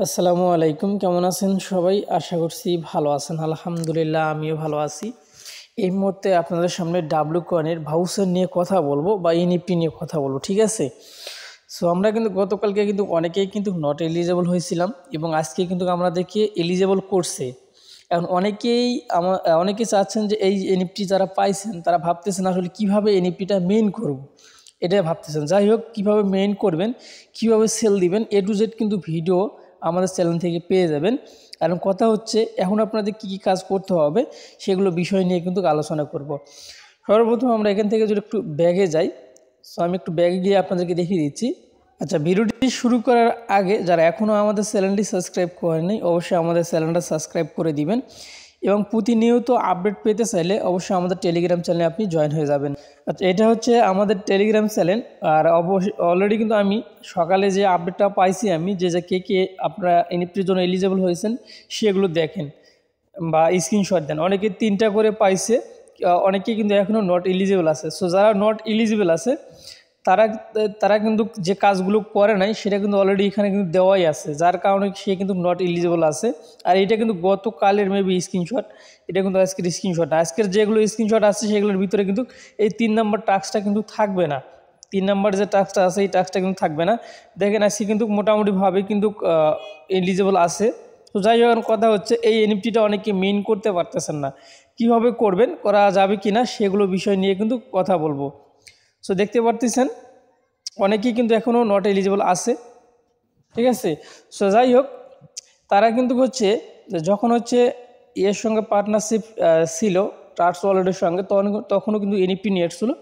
আসসালামু আলাইকুম, কেমন আছেন সবাই? আশা করছি ভালো আছেন। আলহামদুলিল্লাহ, আমিও ভালো আছি। এই মুহূর্তে আপনাদের সামনে ডাব্লু কয়েনের ভাউচার নিয়ে কথা বলবো বা এনএফটি নিয়ে কথা বলবো, ঠিক আছে? সো আমরা কিন্তু গতকালকে কিন্তু অনেকেই কিন্তু নট এলিজেবল হয়েছিলাম এবং আজকে কিন্তু আমাদেরকে এলিজেবল করছে। এখন অনেকেই চাচ্ছেন যে এই এনএফটি যারা পাইছেন তারা ভাবতেছেন আসলে কিভাবে এনএফটিটা মেইন করব, এটাই ভাবতেছেন। যাই হোক, কীভাবে মেইন করবেন, কিভাবে সেল দিবেন, এ টু জেড কিন্তু ভিডিও আমাদের চ্যানেল থেকে পেয়ে যাবেন। কারণ কথা হচ্ছে এখন আপনাদের কী কী কাজ করতে হবে সেগুলো বিষয় নিয়ে কিন্তু আলোচনা করব। সর্বপ্রথম আমরা এখান থেকে যদি একটু ব্যাগে যাই, সো আমি একটু ব্যাগে গিয়ে আপনাদেরকে দেখিয়ে দিচ্ছি। আচ্ছা, ভিডিওটি শুরু করার আগে যারা এখনও আমাদের চ্যানেলটি সাবস্ক্রাইব করেননি অবশ্যই আমাদের চ্যানেলটা সাবস্ক্রাইব করে দিবেন এবং প্রতিনিয়ত আপডেট পেতে চাইলে অবশ্যই আমাদের টেলিগ্রাম চ্যানেলে আপনি জয়েন হয়ে যাবেন। আচ্ছা, এটা হচ্ছে আমাদের টেলিগ্রাম চ্যানেল। আর অবশ্যই অলরেডি কিন্তু আমি সকালে যে আপডেটটা পাইছি আমি যে কে কে আপনারা এনএফটির জন্য এলিজেবল হয়েছেন সেগুলো দেখেন বা স্ক্রিনশট দেন। অনেকে 3টা করে পাইছে, অনেকে কিন্তু এখনও নট এলিজেবল আছে। সো যারা নট এলিজেবল আছে তারা তারা কিন্তু যে কাজগুলো করে নাই সেটা কিন্তু অলরেডি এখানে কিন্তু দেওয়াই আছে, যার কারণে সে কিন্তু নট এলিজেবল আছে। আর এটা কিন্তু গতকালের মেবি স্ক্রিনশট, এটা কিন্তু আজকের স্ক্রিনশট না। আজকের যেগুলো স্ক্রিনশট আছে সেগুলোর ভিতরে কিন্তু এই 3 নম্বর টাস্কটা কিন্তু থাকবে না। 3 নম্বর যে টাস্কটা আছে এই টাস্কটা কিন্তু থাকবে না। দেখেন আজকে কিন্তু মোটামুটিভাবে কিন্তু এলিজেবল আছে। তো যাই হোক, কথা হচ্ছে এই এনএফটিটা অনেকে মেইন করতে পারতেছেন না, কীভাবে করবেন, করা যাবে কি না সেগুলো বিষয় নিয়ে কিন্তু কথা বলবো। সো দেখতে পারতেছেন অনেকেই কিন্তু এখনও নট এলিজিবল আছে, ঠিক আছে? সো যাই হোক, তারা কিন্তু হচ্ছে যখন হচ্ছে এর সঙ্গে পার্টনারশিপ ছিল ট্রাস্ট ওয়ালেটের সঙ্গে, তখনও কিন্তু এনএফটি নিয়ে এসেছিলো।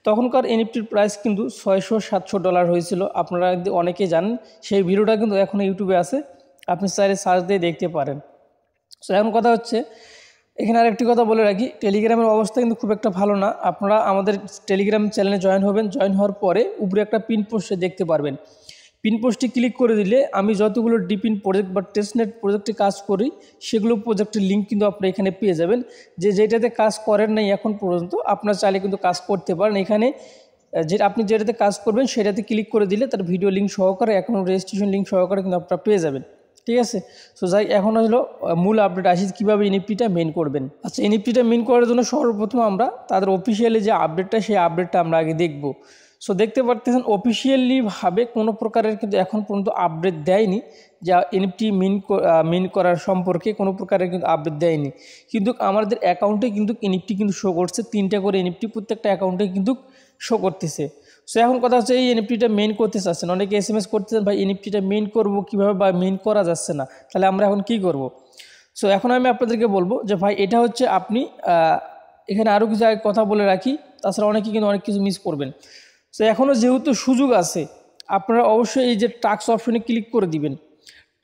তখনকার এনএফটির প্রাইস কিন্তু $600-700 হয়েছিল। আপনারা অনেকেই জানেন, সেই ভিডিওটা কিন্তু এখনও ইউটিউবে আছে, আপনি চাইলে সার্চ দিয়ে দেখতে পারেন। সো এখন কথা হচ্ছে এখানে আরেকটি কথা বলে রাখি, টেলিগ্রামের অবস্থা কিন্তু খুব একটা ভালো না। আপনারা আমাদের টেলিগ্রাম চ্যানেলে জয়েন হবেন, জয়েন হওয়ার পরে উপরে একটা পিন পোস্টে দেখতে পারবেন। পিন পোস্টে ক্লিক করে দিলে আমি যতগুলো ডিপিন প্রজেক্ট বা টেস্টনেট প্রজেক্টে কাজ করি সেগুলো প্রজেক্টের লিঙ্ক কিন্তু আপনি এখানে পেয়ে যাবেন। যেটাতে কাজ করেন নাই এখন পর্যন্ত আপনার চাইলে কিন্তু কাজ করতে পারেন। এখানে আপনি যেটাতে কাজ করবেন সেটাতে ক্লিক করে দিলে তার ভিডিও লিঙ্ক সহকারে, অ্যাকাউন্ট রেজিস্ট্রেশন লিঙ্ক সহকারে কিন্তু আপনারা পেয়ে যাবেন, ঠিক আছে? সো যাই এখন হলো মূল আপডেট আসি কীভাবে এনএফটিটা মেইন করবেন। আচ্ছা, এনএফটিটা মেইন করার জন্য সর্বপ্রথম আমরা তাদের অফিসিয়ালি যে আপডেটটা সেই আপডেটটা আমরা আগে দেখব। সো দেখতে পারতেছেন অফিসিয়ালিভাবে কোনো প্রকারের কিন্তু এখন পর্যন্ত আপডেট দেয়নি, যা এনএফটি মেইন করার সম্পর্কে কোনো প্রকারের কিন্তু আপডেট দেয়নি। কিন্তু আমাদের অ্যাকাউন্টে কিন্তু এনএফটি কিন্তু শো করছে, 3টা করে এনএফটি প্রত্যেকটা অ্যাকাউন্টে কিন্তু শো করতেছে। সো এখন কথা হচ্ছে এই এনএফটিটা মেইন করতে চাচ্ছেন, অনেকে এসএমএস করতেছেন ভাই এনএফটিটা মেইন করব কীভাবে বা মেইন করা যাচ্ছে না, তাহলে আমরা এখন কি করব? সো এখন আমি আপনাদেরকে বলবো যে ভাই এটা হচ্ছে আপনি এখানে আরও কিছু কথা বলে রাখি, তাছাড়া অনেকে কিন্তু অনেক কিছু মিস করবেন। সো এখনও যেহেতু সুযোগ আছে আপনারা অবশ্যই এই যে টাস্ক অপশনে ক্লিক করে দিবেন।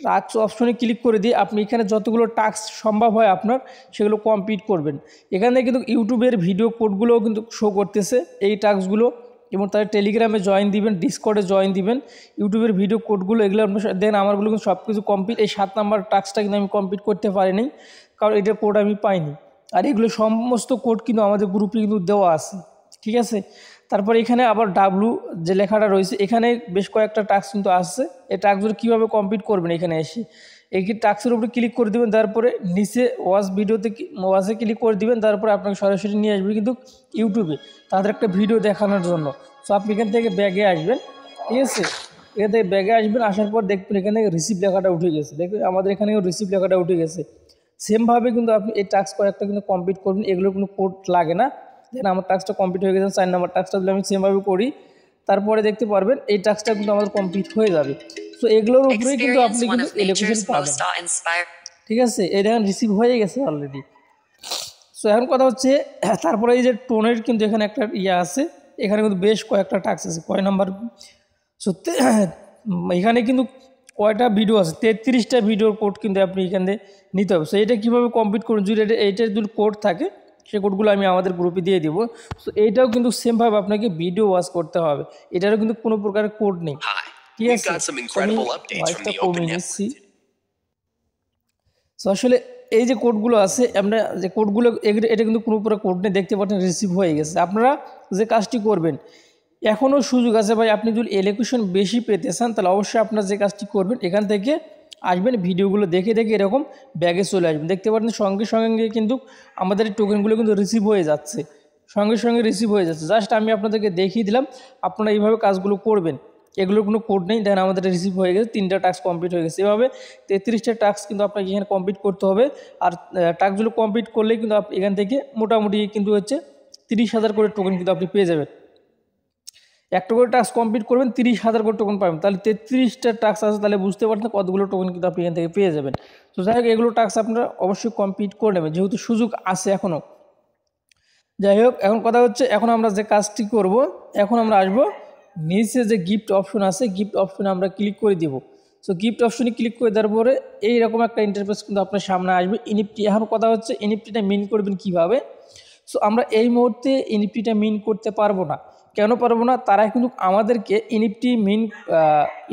টাস্ক অপশনে ক্লিক করে দিয়ে আপনি এখানে যতগুলো টাস্ক সম্ভব হয় আপনার সেগুলো কমপ্লিট করবেন। এখানে কিন্তু ইউটিউবের ভিডিও কোডগুলোও কিন্তু শো করতেছে এই টাস্কগুলো, এবং তাদের টেলিগ্রামে জয়েন দিবেন, ডিসকর্ডে জয়েন দিবেন, ইউটিউবের ভিডিও কোডগুলো এগুলো আপনার দেন। আমারগুলো কিন্তু সব কিছু কমপ্লিট। এই 7 নাম্বার টাস্কটা কিন্তু আমি কমপ্লিট করতে পারিনি, কারণ এটার কোড আমি পাইনি। আর এগুলো সমস্ত কোড কিন্তু আমাদের গ্রুপে কিন্তু দেওয়া আছে, ঠিক আছে? তারপর এখানে আবার ডাব্লু যে লেখাটা রয়েছে এখানে বেশ কয়েকটা টাস্ক কিন্তু আসছে। এই টাস্কগুলো কীভাবে কমপ্লিট করবেন, এখানে এসে এই টাস্কের উপরে ক্লিক করে দেবেন, তারপরে নিচে ওয়াচে ক্লিক করে দিবেন, তারপরে আপনাকে সরাসরি নিয়ে আসবে কিন্তু ইউটিউবে তাদের একটা ভিডিও দেখানোর জন্য। সো আপনি এখান থেকে ব্যাগে আসবেন, ঠিক আছে? এখান থেকে ব্যাগে আসবেন, আসার পর দেখবেন এখান থেকে রিসিভ লেখাটা উঠে গেছে। দেখবেন আমাদের এখানেও রিসিভ লেখাটা উঠে গেছে। সেমভাবে কিন্তু আপনি এই টাস্ক কয়েকটা কিন্তু কমপ্লিট করবেন, এগুলো কোনো কোড লাগে না। দেখেন আমার টাস্কটা কমপ্লিট হয়ে গেছে। 4 নম্বর টাস্কটা যদি আমি সেমভাবে করি তারপরে দেখতে পারবেন এই টাস্কটা কিন্তু আমাদের কমপ্লিট হয়ে যাবে। সো এগুলোর উপরেই কিন্তু আপনি কিন্তু এলোকেশন পাবেন, ঠিক আছে? এই দেখেন রিসিভ হয়ে গেছে অলরেডি। সো এখন কথা হচ্ছে তারপরে এই যে টোনের কিন্তু এখানে একটা আছে, এখানে কিন্তু বেশ কয়েকটা টাস্ক আছে। কয় নাম্বার? সো এখানে কিন্তু কয়টা ভিডিও আছে, 33টা ভিডিওর কোড কিন্তু আপনি এখানে নিতে হবে। সো এটা কীভাবে কমপ্লিট করুন, যদি এইটার যদি কোড থাকে সেই কোডগুলো আমি আমাদের গ্রুপে দিয়ে দিব। সো এইটাও কিন্তু সেমভাবে আপনাকে ভিডিও ওয়াচ করতে হবে, এটারও কিন্তু কোনো প্রকারের কোড নেই, ঠিক আছে? ভয়েসটা কমিয়ে নিচ্ছি। সো আসলে এই যে কোডগুলো আছে আমরা যে কোডগুলো এটা কিন্তু কোনো প্রকার কোড নেই, দেখতে পাচ্ছেন রিসিভ হয়ে গেছে। আপনারা যে কাজটি করবেন এখনও সুযোগ আছে ভাই, আপনি যদি এলোকেশন বেশি পেতে চান তাহলে অবশ্যই আপনারা যে কাজটি করবেন এখান থেকে আসবেন, ভিডিওগুলো দেখে দেখে এরকম ব্যাগে চলে আসবেন। দেখতে পাচ্ছেন সঙ্গে সঙ্গে কিন্তু আমাদের এই টোকেনগুলো কিন্তু রিসিভ হয়ে যাচ্ছে, সঙ্গে সঙ্গে রিসিভ হয়ে যাচ্ছে। জাস্ট আমি আপনাদেরকে দেখিয়ে দিলাম, আপনারা এইভাবে কাজগুলো করবেন। এগুলোর কোনো কোড নেই, দেন আমাদের রিসিভ হয়ে গেছে, 3টা টাস্ক কমপ্লিট হয়ে গেছে। এভাবে 33টা টাস্ক কিন্তু আপনাকে এখানে কমপ্লিট করতে হবে। আর টাস্কগুলো কমপ্লিট করলেই কিন্তু আপনি এখান থেকে মোটামুটি কিন্তু হচ্ছে 30,000 করে টোকেন কিন্তু আপনি পেয়ে যাবেন। একটা করে টাস্ক কমপ্লিট করবেন, 30,000 করে টোকেন পাবেন। তাহলে 33টা টাস্ক আছে, তাহলে বুঝতে পারছেন কতগুলো টোকেন কিন্তু আপনি এখান থেকে পেয়ে যাবেন। তো যাই হোক, এগুলো টাস্ক আপনারা অবশ্যই কমপ্লিট করে নেবেন, যেহেতু সুযোগ আছে এখনও। যাই হোক, এখন কথা হচ্ছে, এখন আমরা যে কাজটি করব, এখন আমরা আসবো নিচে যে গিফট অপশন আছে, গিফট অপশনে আমরা ক্লিক করে দিব। সো গিফট অপশনে ক্লিক করে দেওয়ার পরে এইরকম একটা ইন্টারফেস কিন্তু আপনার সামনে আসবে। এনএফটি, এখন কথা হচ্ছে এনএফটিটা মিন করবেন কিভাবে। সো আমরা এই মুহূর্তে এনএফটিটা মিন করতে পারবো না। কেন পারবো না? তারা কিন্তু আমাদেরকে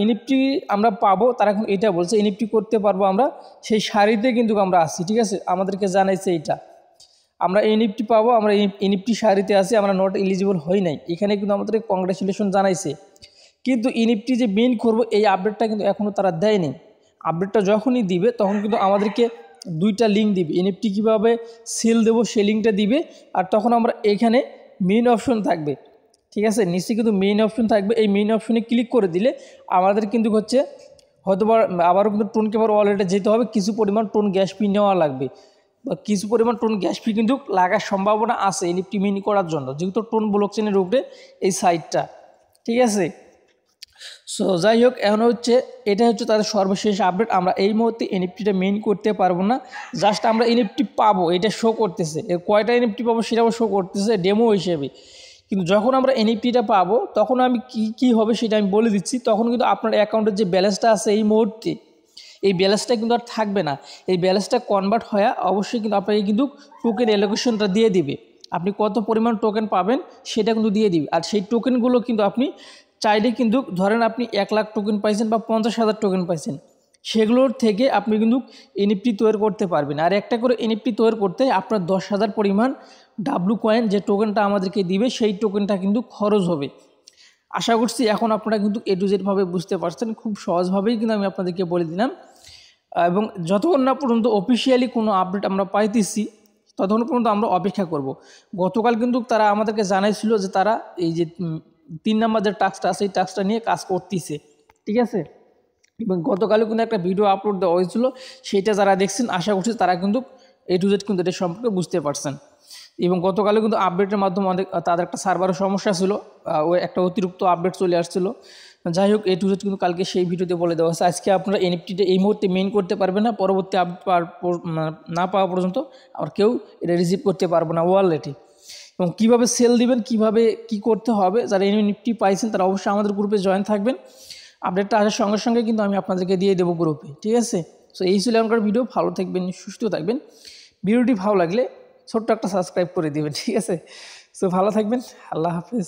এনএফটি আমরা পাবো, তারা এখন এটা বলছে এনএফটি করতে পারবো আমরা, সেই সারিতে কিন্তু আমরা আসছি, ঠিক আছে? আমাদেরকে জানাইছে এইটা আমরা এনএফটি পাবো, আমরা এনএফটি সারিতে আছি, আমরা নট এলিজিবল হই নাই। এখানে কিন্তু আমাদের কংগ্রেচুলেশন জানাইছে, কিন্তু এনএফটি যে মেইন করব এই আপডেটটা কিন্তু এখনও তারা দেয়নি। আপডেটটা যখনই দিবে তখন কিন্তু আমাদেরকে 2টা লিঙ্ক দিবে, এনএফটি কীভাবে সেল দেবো সেই লিঙ্কটা দিবে। আর তখন আমরা এখানে মেইন অপশন থাকবে, ঠিক আছে? নিচে কিন্তু মেইন অপশন থাকবে, এই মেইন অপশনে ক্লিক করে দিলে আমাদের কিন্তু হচ্ছে হয়তো আবারও কিন্তু টোন কেবার ওয়ালেটে যেতে হবে, কিছু পরিমাণ টোন গ্যাস ফি নেওয়া লাগবে, বা কিছু পরিমাণ টোন গ্যাস ফি কিন্তু লাগার সম্ভাবনা আছে এনএফটি মিনি করার জন্য, যেহেতু টোন ব্লকচেনের উপরে এই সাইটটা, ঠিক আছে? সো যাই হোক, এখন হচ্ছে এটা হচ্ছে তাদের সর্বশেষ আপডেট। আমরা এই মুহূর্তে এনএফটিটা মেইন করতে পারবো না, জাস্ট আমরা এনএফটি পাবো এটা শো করতেছে, এর কয়টা এনএফটি পাবো সেটাও শো করতেছে ডেমো হিসেবে। কিন্তু যখন আমরা এনএফটিটা পাবো তখন আমি কি হবে সেটা আমি বলে দিচ্ছি। তখন কিন্তু আপনার অ্যাকাউন্টের যে ব্যালেন্সটা আছে এই মুহূর্তে, এই ব্যালেন্সটা কিন্তু আর থাকবে না। এই ব্যালেন্সটা কনভার্ট হয়ে অবশ্যই কিন্তু আপনাকে কিন্তু টোকেন অ্যালোকেশনটা দিয়ে দিবে, আপনি কত পরিমাণ টোকেন পাবেন সেটা কিন্তু দিয়ে দিবে। আর সেই টোকেনগুলো কিন্তু আপনি চাইলে কিন্তু ধরেন আপনি 1 লাখ টোকেন পাইছেন বা 50,000 টোকেন পাইছেন, সেগুলোর থেকে আপনি কিন্তু এনএফটি তৈরি করতে পারবেন। আর একটা করে এনএফটি তৈরি করতে আপনার 10,000 পরিমাণ ডাব্লু কয়েন যে টোকেনটা আমাদেরকে দিবে সেই টোকেনটা কিন্তু খরচ হবে। আশা করছি এখন আপনারা কিন্তু এ টু জেডভাবে বুঝতে পারছেন, খুব সহজভাবেই কিন্তু আমি আপনাদেরকে বলে দিলাম। এবং যতক্ষণ না পর্যন্ত অফিসিয়ালি কোনো আপডেট আমরা পাইতেছি ততক্ষণ পর্যন্ত আমরা অপেক্ষা করব। গতকাল কিন্তু তারা আমাদেরকে জানাইছিল যে তারা এই যে 3 নম্বর যে টাস্কটা আছে এই টাস্কটা নিয়ে কাজ করতেছে, ঠিক আছে? এবং গতকালও কিন্তু একটা ভিডিও আপলোড দেওয়া হয়েছিল, সেইটা যারা দেখছেন আশা করছি তারা কিন্তু এ টু জেড কিন্তু এটা সম্পর্কে বুঝতে পারছেন। এবং গতকালও কিন্তু আপডেটের মাধ্যমে তাদের একটা সার্ভারের সমস্যা ছিল, ওই একটা অতিরিক্ত আপডেট চলে আসছিলো। যাই হোক, এ টু জেড কিন্তু কালকে সেই ভিডিওতে বলে দেওয়া হয়েছে। আজকে আপনারা এনএফটিটা এই মুহূর্তে মেইন করতে পারবেন না, পরবর্তী আপডেট না পাওয়া পর্যন্ত আর কেউ এটা রিসিভ করতে পারবো না ওয়ালেটে। এবং কীভাবে সেল দিবেন, কিভাবে কি করতে হবে, যারা এনএফটি পাইছেন তারা অবশ্যই আমাদের গ্রুপে জয়েন থাকবেন। আপডেটটা আসার সঙ্গে সঙ্গে কিন্তু আমি আপনাদেরকে দিয়ে দেবো গ্রুপে, ঠিক আছে? সো এই ছিল এখনকার ভিডিও। ভালো থাকবেন, সুস্থ থাকবেন। ভিডিওটি ভালো লাগলে ছোট্ট একটা সাবস্ক্রাইব করে দিবেন, ঠিক আছে? সো ভালো থাকবেন, আল্লাহ হাফেজ।